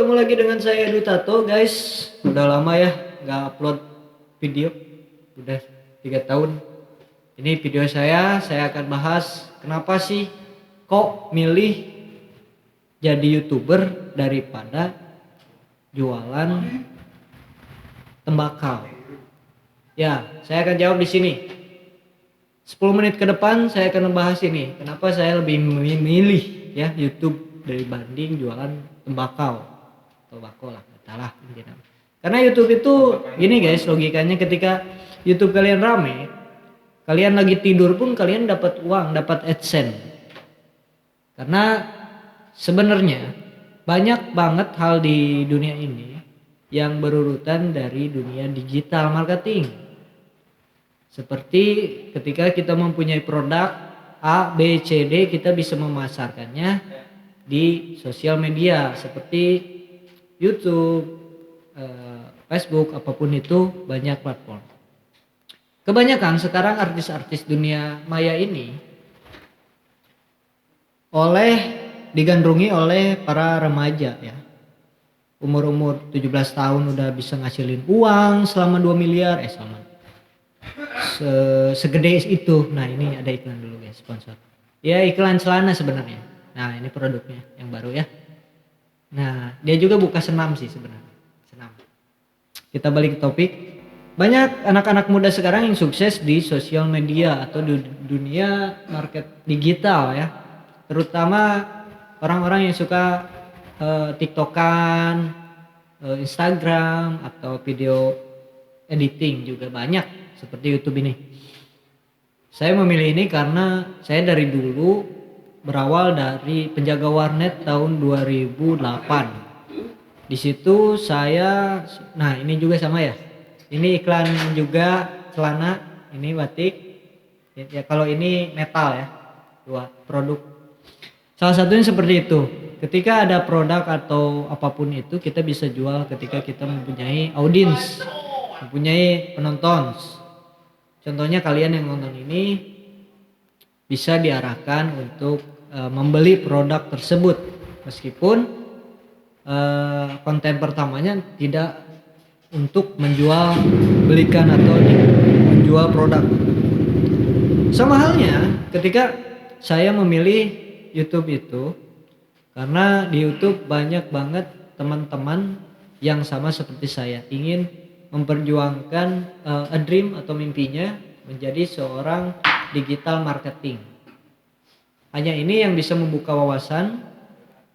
ketemu lagi dengan saya Edu Tato guys. Udah lama ya nggak upload video, udah 3 tahun. Ini video saya akan bahas kenapa sih kok milih jadi YouTuber daripada jualan tembakau. Ya, saya akan jawab di sini. 10 menit ke depan saya akan membahas ini. Kenapa saya lebih memilih ya YouTube dibanding jualan tembakau lah, entahlah mungkin. Karena YouTube itu gini guys, logikanya ketika YouTube kalian rame, kalian lagi tidur pun kalian dapat uang, dapat AdSense. Karena sebenarnya banyak banget hal di dunia ini yang berurutan dari dunia digital marketing. Seperti ketika kita mempunyai produk A, B, C, D, kita bisa memasarkannya di sosial media seperti YouTube, Facebook, apapun itu, banyak platform. Kebanyakan sekarang artis-artis dunia maya ini digandrungi oleh para remaja ya. Umur 17 tahun udah bisa ngasilin uang selama 2 miliar segede itu. Nah, ini ada iklan dulu guys, sponsor. Ya, iklan celana sebenarnya. Nah, ini produknya yang baru ya. Nah, dia juga buka senam sih sebenarnya. Senam. Kita balik ke topik. Banyak anak-anak muda sekarang yang sukses di sosial media atau di dunia market digital ya. Terutama orang-orang yang suka TikTokan, Instagram atau video editing juga banyak seperti YouTube ini. Saya memilih ini karena saya dari dulu berawal dari penjaga warnet tahun 2008. Di situ saya, nah ini juga sama ya. Ini iklan juga celana, ini batik. Ya kalau ini metal ya. Dua produk. Salah satunya seperti itu. Ketika ada produk atau apapun itu kita bisa jual ketika kita mempunyai audiens, mempunyai penonton. Contohnya kalian yang nonton ini bisa diarahkan untuk membeli produk tersebut meskipun konten pertamanya tidak untuk belikan atau menjual produk. Sama halnya ketika saya memilih YouTube itu karena di YouTube banyak banget teman-teman yang sama seperti saya ingin memperjuangkan a dream atau mimpinya menjadi seorang digital marketing. Hanya ini yang bisa membuka wawasan.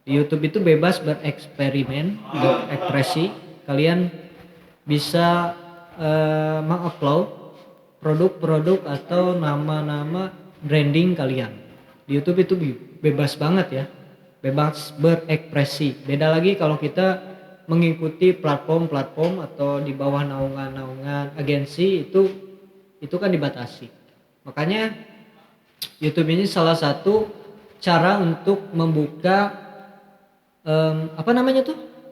Di YouTube itu bebas bereksperimen, berekspresi. Kalian bisa mengupload produk-produk atau nama-nama branding kalian. Di YouTube itu bebas banget ya. Bebas berekspresi. Beda lagi kalau kita mengikuti platform-platform atau di bawah naungan-naungan agensi itu kan dibatasi. Makanya YouTube ini salah satu cara untuk membuka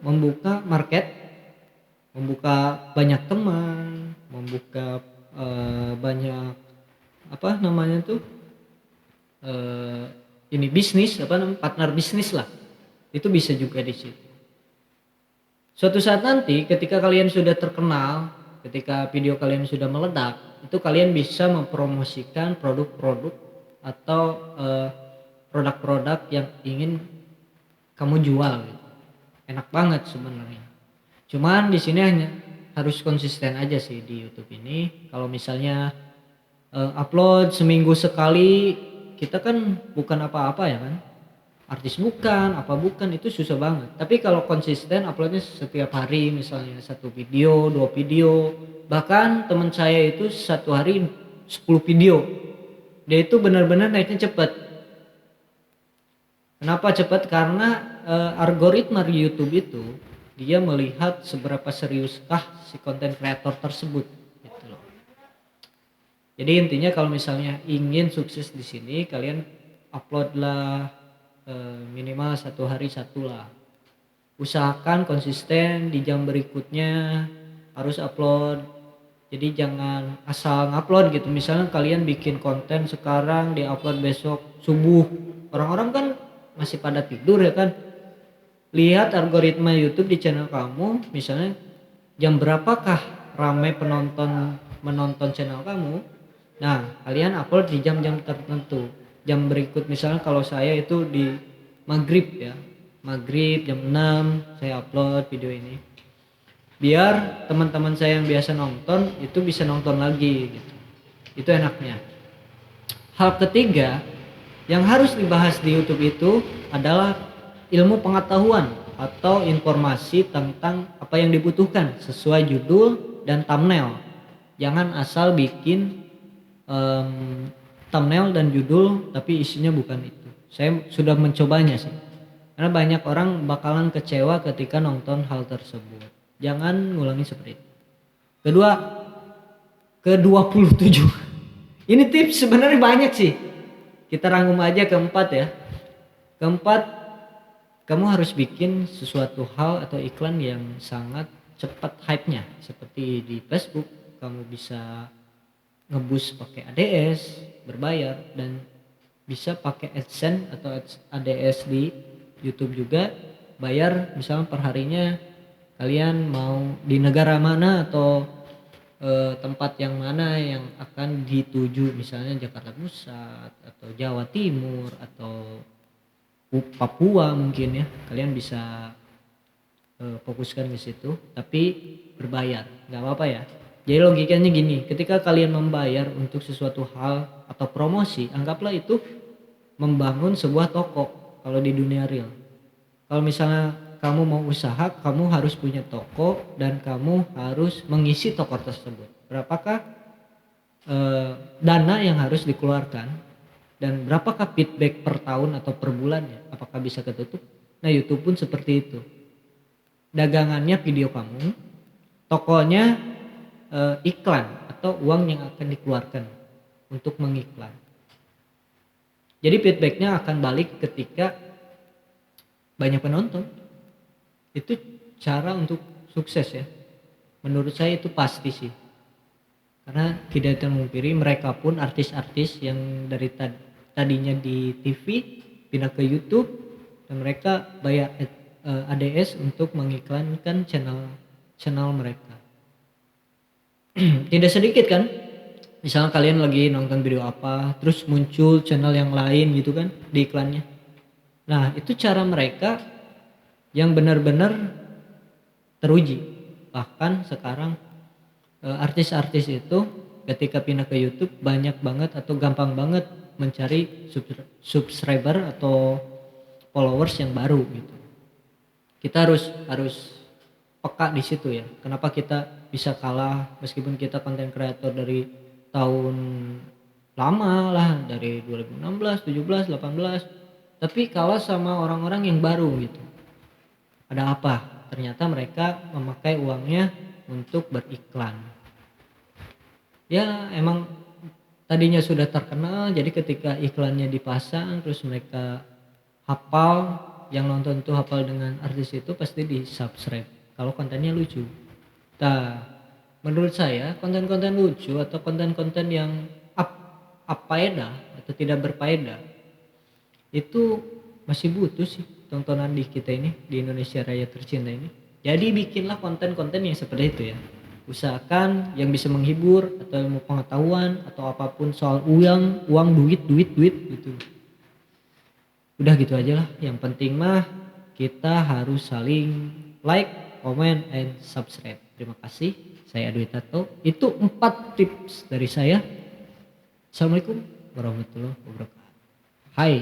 membuka market, membuka banyak teman, membuka banyak ini bisnis, partner bisnis lah. Itu bisa juga di situ. Suatu saat nanti ketika kalian sudah terkenal, ketika video kalian sudah meledak, itu kalian bisa mempromosikan produk-produk atau produk-produk yang ingin kamu jual gitu. Enak banget sebenarnya. Cuman di sini hanya harus konsisten aja sih di YouTube ini. Kalau misalnya upload seminggu sekali, kita kan bukan apa-apa ya kan. Artis bukan, apa bukan, itu susah banget. Tapi kalau konsisten uploadnya setiap hari, misalnya 1 video, 2 video, bahkan teman saya itu 1 hari 10 video. Dia itu benar-benar naiknya cepat. Kenapa cepat? Karena algoritma di YouTube itu dia melihat seberapa seriuskah si konten kreator tersebut gitu loh. Jadi intinya kalau misalnya ingin sukses di sini, kalian uploadlah minimal 1 hari 1 lah. Usahakan konsisten, di jam berikutnya harus upload. Jadi jangan asal ngupload gitu. Misalnya kalian bikin konten sekarang, di upload besok subuh, orang-orang kan masih pada tidur ya kan. lihat algoritma YouTube di channel kamu, misalnya jam berapakah ramai penonton menonton channel kamu. Nah, kalian upload di jam-jam tertentu. Jam berikut misalnya kalau saya itu di maghrib ya. Maghrib jam 6 saya upload video ini. Biar teman-teman saya yang biasa nonton itu bisa nonton lagi gitu. Itu enaknya. Hal ketiga yang harus dibahas di YouTube itu adalah ilmu pengetahuan atau informasi tentang apa yang dibutuhkan sesuai judul dan thumbnail. Jangan asal bikin thumbnail dan judul tapi isinya bukan itu. Saya sudah mencobanya sih. Karena banyak orang bakalan kecewa ketika nonton hal tersebut. Jangan ngulangi seperti itu. Kedua, ke-27. Ini tips sebenarnya banyak sih. Kita rangkum aja keempat ya. Keempat, kamu harus bikin sesuatu hal atau iklan yang sangat cepat hype-nya. Seperti di Facebook, kamu bisa ngeboost pakai ADS, berbayar, dan bisa pakai AdSense atau ADS di YouTube juga, bayar misalnya perharinya kalian mau di negara mana atau tempat yang mana yang akan dituju, misalnya Jakarta Pusat atau Jawa Timur atau Papua mungkin ya, kalian bisa fokuskan ke situ tapi berbayar, nggak apa-apa ya. Jadi logikanya gini, ketika kalian membayar untuk sesuatu hal atau promosi, anggaplah itu membangun sebuah toko kalau di dunia real. Kalau misalnya kamu mau usaha, kamu harus punya toko dan kamu harus mengisi toko tersebut. Berapakah dana yang harus dikeluarkan dan berapakah feedback per tahun atau per bulannya? Apakah bisa ketutup? Nah, YouTube pun seperti itu. Dagangannya video kamu, tokonya iklan atau uang yang akan dikeluarkan untuk mengiklan. Jadi feedbacknya akan balik ketika banyak penonton. Itu cara untuk sukses ya. Menurut saya itu pasti sih. Karena tidak termungkiri mereka pun artis-artis yang dari tadinya di TV pindah ke YouTube dan mereka bayar ADS untuk mengiklankan channel mereka. Tidak sedikit kan, misalnya kalian lagi nonton video apa terus muncul channel yang lain gitu kan di iklannya. Nah, itu cara mereka yang benar-benar teruji. Bahkan sekarang artis-artis itu ketika pindah ke YouTube banyak banget atau gampang banget mencari subscriber atau followers yang baru gitu. Kita harus peka di situ ya. Kenapa kita bisa kalah meskipun kita konten kreator dari tahun lama lah, dari 2016, 17, 18, tapi kalah sama orang-orang yang baru gitu. Ada apa? Ternyata mereka memakai uangnya untuk beriklan. Ya emang tadinya sudah terkenal, jadi ketika iklannya dipasang terus mereka hafal, yang nonton tuh hafal dengan artis itu pasti di subscribe kalau kontennya lucu. Nah, menurut saya konten-konten lucu atau konten-konten yang faedah atau tidak berfaedah itu masih butuh sih tontonan di kita ini, di Indonesia Raya tercinta ini. Jadi bikinlah konten-konten yang seperti itu ya. Usahakan yang bisa menghibur atau ilmu pengetahuan atau apapun soal uang, duit gitu. Udah gitu aja lah. Yang penting mah kita harus saling like, comment, and subscribe. Terima kasih. Saya Dwi Tato. Itu 4 tips dari saya. Assalamualaikum warahmatullahi wabarakatuh. Hai.